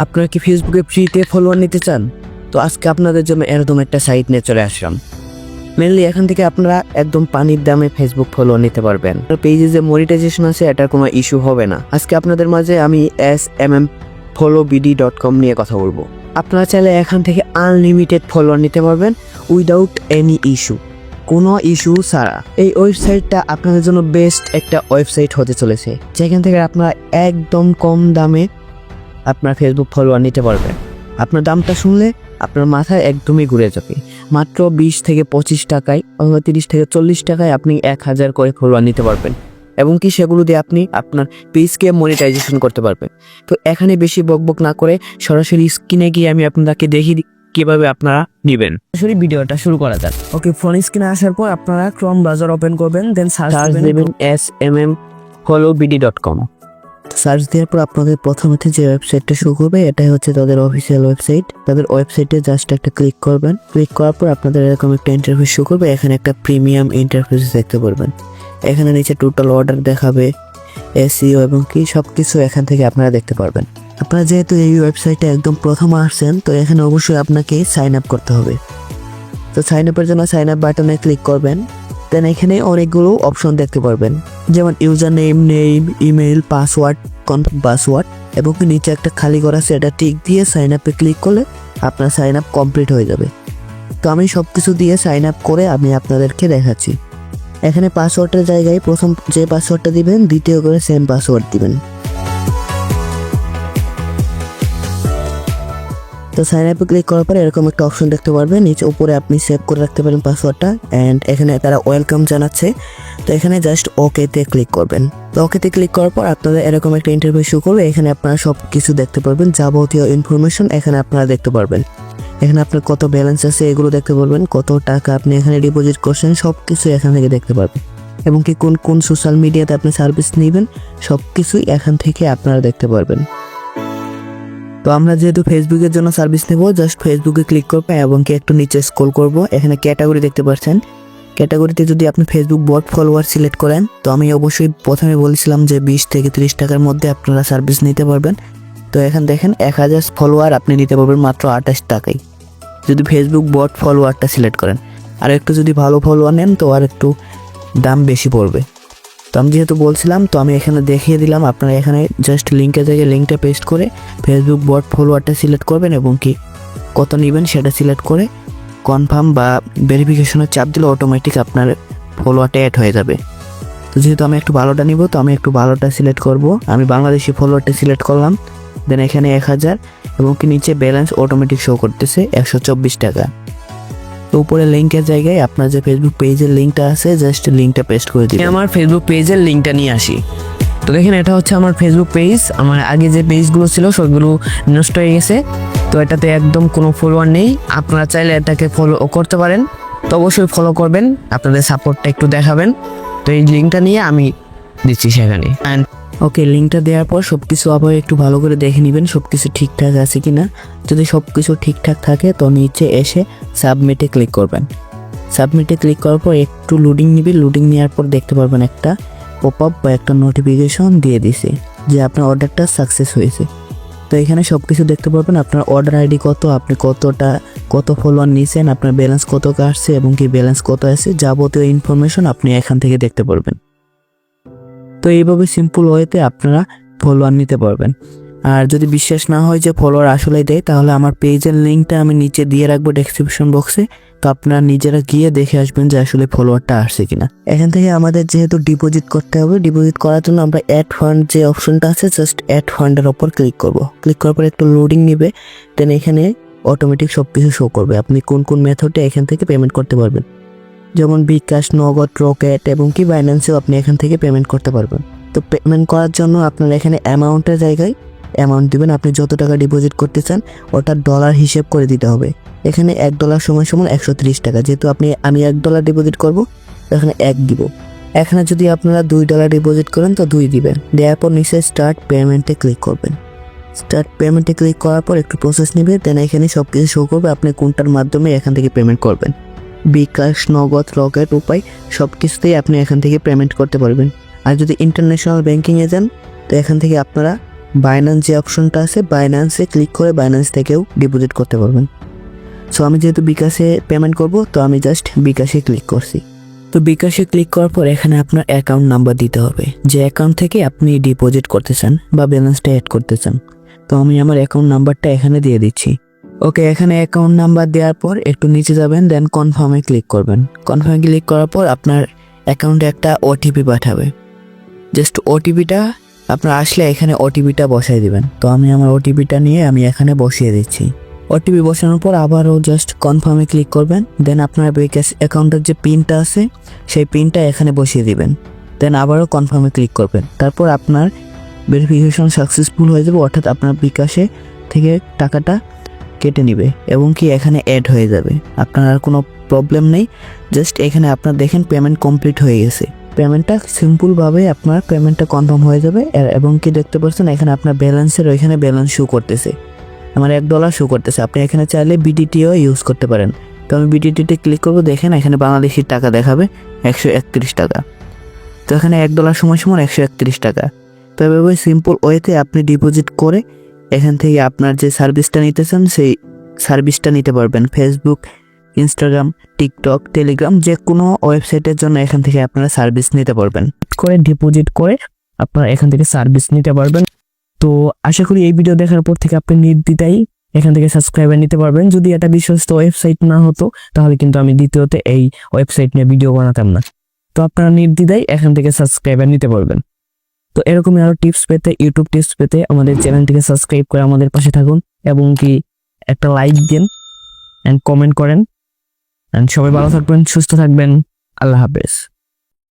আপনারা কি ফেসবুকে ফ্রিতে ফলোয়ার নিতে চান? তো আজকে আপনাদের জন্য এরকম একটা সাইট নিয়ে চলে আসলাম। মেনলি এখান থেকে আপনারা একদম পানির দামে ফেসবুক ফলোয়ার নিতে পারবেন। পেজে যে মনিটাইজেশন আছে এটার কোনো ইস্যু হবে না। আজকে আপনাদের মাঝে আমি smmfollowbd.com নিয়ে কথা বলবো। আপনারা চাইলে এখান থেকে আনলিমিটেড ফলোয়ার নিতে পারবেন উইদাউট এনি ইস্যু, কোনো ইস্যু ছাড়া। এই ওয়েবসাইটটা আপনাদের জন্য বেস্ট একটা ওয়েবসাইট হতে চলেছে, যেখান থেকে আপনারা একদম কম দামে আপনার ফেসবুক ফলোয়ার নিতে পারবেন। আপনার দামটা শুনলে আপনার মাথায় একদমই ঘুরে যাবে। মাত্র 20 থেকে 25 টাকায় অথবা 30 থেকে 40 টাকায় আপনি 1000 করে ফলোয়ার নিতে পারবেন, এবং কি সেগুলো দিয়ে আপনি আপনার পেজকে মনিটাইজেশন করতে পারবেন। তো এখানে বেশি বকবক না করে সরাসরি স্ক্রিনে গিয়ে আমি আপনাদেরকে দেখিয়ে কিভাবে আপনারা নেবেন। সরাসরি ভিডিওটা শুরু করা যাক। ওকে, ফোন স্ক্রিনে আসার পর আপনারা ক্রোম ব্রাউজার ওপেন করবেন, দেন সার্চ দেবেন smmfollowbd.com। সার্চ দেওয়ার পর আপনাদের প্রথমে যে ওয়েবসাইটটা শুরু করবে এটাই হচ্ছে তাদের অফিসিয়াল ওয়েবসাইট। তাদের ওয়েবসাইটে জাস্ট একটা ক্লিক করবেন। ক্লিক করার পর আপনাদের এরকম একটা ইন্টারফেস শুরু করবে। এখানে একটা প্রিমিয়াম ইন্টারফেস দেখতে পারবেন। এখানে নিচে টোটাল অর্ডার দেখাবে, এসইও এবং কি সব কিছু এখান থেকে আপনারা দেখতে পারবেন। আপনারা যেহেতু এই ওয়েবসাইটে একদম প্রথম আসছেন, তো এখানে অবশ্যই আপনাকে সাইন আপ করতে হবে। তো সাইন আপের জন্য সাইন আপ বাটনে ক্লিক করবেন। দেন এখানে অনেকগুলো অপশন দেখতে পারবেন, যেমন user name, email, password, confirm password, এবং নিচে একটা খালি ঘর আছে, এটা টিক দিয়ে সাইন আপে ক্লিক করলে আপনার সাইন আপ কমপ্লিট হয়ে যাবে। তো আমি সব কিছু দিয়ে সাইন আপ করে আমি আপনাদেরকে দেখাচ্ছি। এখানে পাসওয়ার্ডের জায়গায় প্রথম যে পাসওয়ার্ডটা দিবেন, দ্বিতীয় করে সেম পাসওয়ার্ড দিবেন। তো সাইন আপে ক্লিক করার পরে এরকম একটা অপশন দেখতে পারবেন, নিচে উপরে আপনি সেভ করে রাখতে পারেন পাসওয়ার্ডটা। অ্যান্ড এখানে তারা ওয়েলকাম জানাচ্ছে, তো এখানে জাস্ট ওকেতে ক্লিক করবেন। তো ওকেতে ক্লিক করার পর আপনাদের এরকম একটা ইন্টারফেস শো করবে। এখানে আপনারা সব কিছু দেখতে পারবেন, যাবতীয় ইনফরমেশন এখানে আপনারা দেখতে পারবেন। এখানে আপনার কত ব্যালেন্স আছে এগুলো দেখতে পারবেন, কত টাকা আপনি এখানে ডিপোজিট করছেন সব কিছু এখান থেকে দেখতে পারবেন, এবং কি কোন কোন সোশ্যাল মিডিয়াতে আপনি সার্ভিস নেবেন সব কিছুই এখান থেকে আপনারা দেখতে পারবেন। তো আমরা যেহেতু ফেসবুকের জন্য সার্ভিস নেব, জাস্ট ফেসবুকে ক্লিক করবো এবং কি একটু নিচে স্ক্রল করব। এখানে ক্যাটাগরি দেখতে পাচ্ছেন। ক্যাটাগরিতে যদি আপনি ফেসবুক বট ফলোয়ার সিলেক্ট করেন, তো আমি অবশ্যই প্রথমে বলেছিলাম যে 20 থেকে 30 টাকার মধ্যে আপনারা সার্ভিস নিতে পারবেন। তো এখানে দেখেন 1000 ফলোয়ার আপনি নিতে পারবেন মাত্র 28 টাকায়, যদি ফেসবুক বট ফলোয়ারটা সিলেক্ট করেন। আর একটু যদি ভালো ফলোয়ার নেন তো আর একটু দাম বেশি পড়বে। তো আমি যেহেতু বলছিলাম, তো আমি এখানে দেখিয়ে দিলাম। আপনারা এখানে জাস্ট লিঙ্কের জায়গায় লিঙ্কটা পেস্ট করে ফেসবুক বট ফলোয়ারটা সিলেক্ট করবেন, এবং কি কত নেবেন সেটা সিলেক্ট করে কনফার্ম বা ভেরিফিকেশনের চাপ দিলে অটোমেটিক আপনার ফলোয়ারটা অ্যাড হয়ে যাবে। তো যেহেতু আমি একটু ভালোটা নিব, তো আমি একটু ভালোটা সিলেক্ট করব। আমি বাংলাদেশি ফলোয়ারটা সিলেক্ট করলাম। দেন এখানে 1000, এবং কি নিচে ব্যালেন্স অটোমেটিক শো করতেছে 124 টাকা। তো উপরে লিঙ্কের জায়গায় আপনার যে ফেসবুক পেজের লিঙ্কটা আছে, জাস্ট লিঙ্কটা পেস্ট করে দিন। আমার ফেসবুক পেজের লিঙ্কটা নিয়ে আসি। তো দেখেন এটা হচ্ছে আমার ফেসবুক পেজ। আমার আগে যে পেজগুলো ছিল সবগুলো নষ্ট হয়ে গেছে, তো এটাতে একদম কোনো ফলোয়ার নেই। আপনারা চাইলে এটাকে ফলো করতে পারেন, তো অবশ্যই ফলো করবেন, আপনাদের সাপোর্টটা একটু দেখাবেন। তো এই লিঙ্কটা নিয়ে আমি দিচ্ছি সেখানে। অ্যান্ড ওকে, লিঙ্কটা দেওয়ার পর সব কিছু আবার একটু ভালো করে দেখে নেবেন সব কিছু ঠিকঠাক আছে কি না। যদি সব কিছু ঠিকঠাক থাকে তো নিচে এসে সাবমিটে ক্লিক করবেন। সাবমিটে ক্লিক করার পর একটু লোডিং নেবে। লোডিং নেওয়ার পর দেখতে পারবেন একটা পপ আপ বা একটা নোটিফিকেশন দিয়ে দিছে যে আপনার অর্ডারটা সাকসেস হয়েছে। তো এখানে সব কিছু দেখতে পারবেন, আপনার অর্ডার আইডি কত, আপনি কত ফলোয়ার নিয়েছেন, আপনার ব্যালেন্স কত কাটছে, এবং কি ব্যালেন্স কত আছে, যাবতীয় ইনফরমেশন আপনি এখান থেকে দেখতে পারবেন। তো এইভাবে সিম্পল ওয়েতে আপনারা ফলোয়ার নিতে পারবেন। আর যদি বিশ্বাস না হয় যে ফলোয়ার আসলে দেয়, তাহলে আমার পেজের লিঙ্কটা আমি নিচে দিয়ে রাখবো ডেসক্রিপশন বক্সে। তো আপনারা নিজেরা গিয়ে দেখে আসবেন যে আসলে ফলোয়ারটা আসছে কিনা। এখান থেকে আমাদের যেহেতু ডিপোজিট করতে হবে, ডিপোজিট করার জন্য আমরা অ্যাড ফান্ড যে অপশনটা আছে, জাস্ট অ্যাড ফান্ডের ওপর ক্লিক করব। ক্লিক করার পর একটু লোডিং নেবে, দেন এখানে অটোমেটিক সব কিছু শো করবে আপনি কোন কোন মেথডে এখান থেকে পেমেন্ট করতে পারবেন, যেমন বিকাশ, নগদ, রকেট এবং কি বাইন্যান্সেও আপনি এখান থেকে পেমেন্ট করতে পারবেন। তো পেমেন্ট করার জন্য আপনারা এখানে অ্যামাউন্টের জায়গায় অ্যামাউন্ট দিবেন। আপনি যত টাকা ডিপোজিট করতে চান ওটা ডলার হিসেব করে দিতে হবে। এখানে $1 সমান 130 টাকা। যেহেতু আমি $1 ডিপোজিট করব, এখানে 1 দিব। এখানে যদি আপনারা $2 ডিপোজিট করেন তো 2 দিবেন। দেওয়ার পর নিচে স্টার্ট পেমেন্টে ক্লিক করবেন। স্টার্ট পেমেন্টে ক্লিক করার পর একটু প্রসেস নেবে, দেন এখানে সব কিছু শো করবে আপনি কোনটার মাধ্যমে এখান থেকে পেমেন্ট করবেন। বিকাশ, নগদ, রকেট, উপায় সব কিছুতেই আপনি এখান থেকে পেমেন্ট করতে পারবেন। আর যদি ইন্টারন্যাশনাল ব্যাংকিংয়ে যান, তো এখান থেকে আপনারা বাইন্যান্স যে অপশনটা আছে বাইন্যান্সে ক্লিক করে বাইন্যান্স থেকেও ডিপোজিট করতে পারবেন। সো আমি যেহেতু বিকাশে পেমেন্ট করব, তো আমি জাস্ট বিকাশে ক্লিক করছি। তো বিকাশে ক্লিক করার পর এখানে আপনার অ্যাকাউন্ট নাম্বার দিতে হবে, যে অ্যাকাউন্ট থেকে আপনি ডিপোজিট করতে চান বা ব্যালেন্সটা অ্যাড করতে চান। তো আমি আমার অ্যাকাউন্ট নাম্বারটা এখানে দিয়ে দিচ্ছি। ওকে, এখানে অ্যাকাউন্ট নাম্বার দেওয়ার পর একটু নিচে যাবেন, দেন কনফার্মে ক্লিক করবেন। কনফার্মে ক্লিক করার পর আপনার অ্যাকাউন্টে একটা ওটিপি পাঠাবে। জাস্ট ওটিপিটা আপনার আসলে এখানে ওটিপিটা বসাই দিবেন। তো আমি আমার ওটিপিটা নিয়ে আমি এখানে বসিয়ে দিচ্ছি। ওটিপি বসানোর পর আবারও জাস্ট কনফার্মে ক্লিক করবেন, দেন আপনার বিকাশ অ্যাকাউন্টের যে পিনটা আছে সেই পিনটা এখানে বসিয়ে দিবেন, দেন আবারও কনফার্মে ক্লিক করবেন। তারপর আপনার ভেরিফিকেশন সাকসেসফুল হয়ে যাবে, অর্থাৎ আপনার বিকাশে থেকে টাকাটা কেটে নিবে এবং কি এখানে অ্যাড হয়ে যাবে। আপনার আর কোনো প্রবলেম নেই, জাস্ট এখানে আপনার দেখেন পেমেন্ট কমপ্লিট হয়ে গেছে। পেমেন্টটা সিম্পলভাবে আপনার পেমেন্টটা কনফার্ম হয়ে যাবে। এবং কি দেখতে পাচ্ছেন এখানে আপনার ব্যালেন্সের ওইখানে ব্যালেন্স শো করতেছে, আমার $1 শো করতেছে। আপনি এখানে চাইলে বিডিটিও ইউজ করতে পারেন। তো আমি বিডিটিতে ক্লিক করবো, দেখেন এখানে বাংলাদেশি টাকা দেখাবে 131 টাকা। তো এখানে $1 সমান সমান 131 টাকা। তো এভাবে সিম্পল ওয়েতে আপনি ডিপোজিট করে এখান থেকে আপনার যে সার্ভিসটা নিতেছেন সেই সার্ভিসটা নিতে পারবেন। ফেসবুক, ইনস্টাগ্রাম, টিকটক, টেলিগ্রাম যে কোনো ওয়েবসাইটের জন্য এখান থেকে আপনারা সার্ভিস নিতে পারবেন। করে ডিপোজিট করে আপনারা এখান থেকে সার্ভিস নিতে পারবেন। তো আশা করি এই ভিডিও দেখার পর থেকে আপনি নির্দ্বিধায় এখান থেকে সাবস্ক্রাইবার নিতে পারবেন। যদি এটা বিশ্বস্ত ওয়েবসাইট না হতো তাহলে কিন্তু আমি দ্বিতীয়তে এই ওয়েবসাইট নিয়ে ভিডিও বানাতাম না। তো আপনারা নির্দ্বিধায় এখান থেকে সাবস্ক্রাইবার নিতে পারবেন। তো এরকমই আরো টিপস পেতে, ইউটিউব টিপস পেতে আমাদের চ্যানেলটিকে সাবস্ক্রাইব করে আমাদের পাশে থাকুন এবং কি একটা লাইক দিন এন্ড কমেন্ট করেন। এন্ড সবাই ভালো থাকবেন, সুস্থ থাকবেন। আল্লাহ হাফেজ।